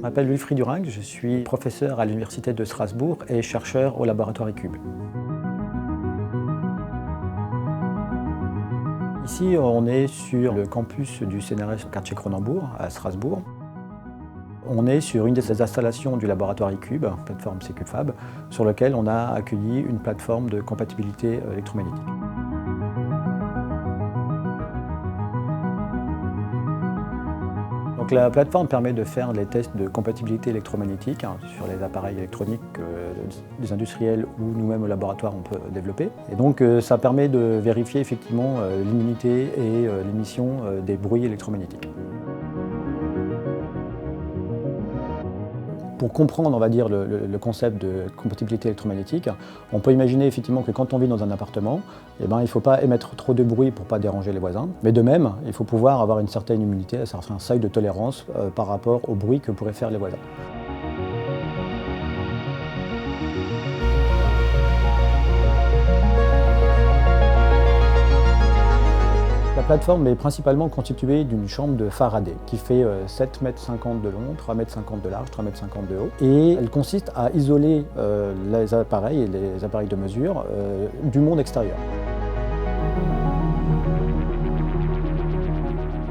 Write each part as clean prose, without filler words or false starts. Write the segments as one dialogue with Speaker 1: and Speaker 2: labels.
Speaker 1: m'appelle Louis Fridureng, je suis professeur à l'Université de Strasbourg et chercheur au laboratoire ICUBE. Ici, on est sur le campus du CNRS quartier Cronenbourg à Strasbourg. On est sur une des installations du laboratoire ICUBE, plateforme CQFab, sur laquelle on a accueilli une plateforme de compatibilité électromagnétique. Donc la plateforme permet de faire les tests de compatibilité électromagnétique sur les appareils électroniques des industriels ou nous-mêmes au laboratoire on peut développer. Et donc ça permet de vérifier effectivement l'immunité et l'émission des bruits électromagnétiques. Pour comprendre, on va dire, le concept de compatibilité électromagnétique, on peut imaginer effectivement que quand on vit dans un appartement, il ne faut pas émettre trop de bruit pour ne pas déranger les voisins. Mais de même, il faut pouvoir avoir une certaine immunité, un certain seuil de tolérance par rapport au bruit que pourraient faire les voisins. La plateforme est principalement constituée d'une chambre de Faraday qui fait 7,50 m de long, 3,50 m de large, 3,50 m de haut. Et elle consiste à isoler les appareils et les appareils de mesure du monde extérieur.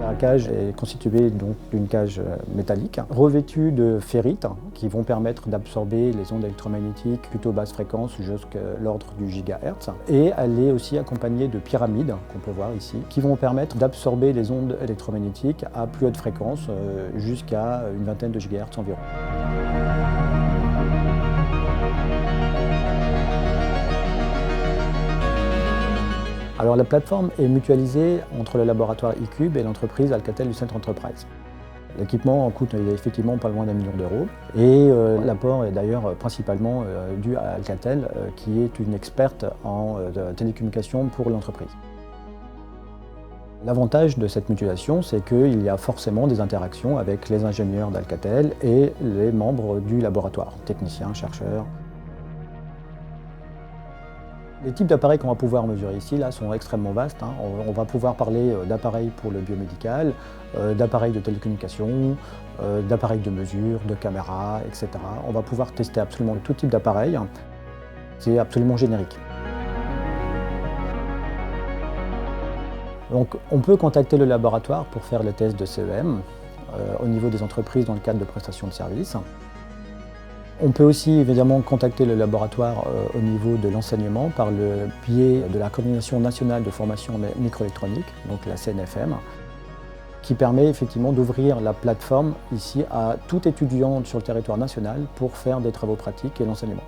Speaker 1: La cage est constituée d'une cage métallique revêtue de ferrites qui vont permettre d'absorber les ondes électromagnétiques plutôt basse fréquence jusqu'à l'ordre du gigahertz. Et elle est aussi accompagnée de pyramides, qu'on peut voir ici, qui vont permettre d'absorber les ondes électromagnétiques à plus haute fréquence, jusqu'à une vingtaine de gigahertz environ. Alors la plateforme est mutualisée entre le laboratoire ICUBE et l'entreprise Alcatel Lucent Enterprise. L'équipement coûte effectivement pas loin d'1 million d'euros et l'apport est d'ailleurs principalement dû à Alcatel qui est une experte en télécommunications pour l'entreprise. L'avantage de cette mutualisation, c'est qu'il y a forcément des interactions avec les ingénieurs d'Alcatel et les membres du laboratoire, techniciens, chercheurs. Les types d'appareils qu'on va pouvoir mesurer ici sont extrêmement vastes. On va pouvoir parler d'appareils pour le biomédical, d'appareils de télécommunication, d'appareils de mesure, de caméras, etc. On va pouvoir tester absolument tout type d'appareil. C'est absolument générique. Donc on peut contacter le laboratoire pour faire le test de CEM au niveau des entreprises dans le cadre de prestations de services. On peut aussi évidemment contacter le laboratoire au niveau de l'enseignement par le biais de la Coordination nationale de formation microélectronique, donc la CNFM, qui permet effectivement d'ouvrir la plateforme ici à tout étudiant sur le territoire national pour faire des travaux pratiques et l'enseignement.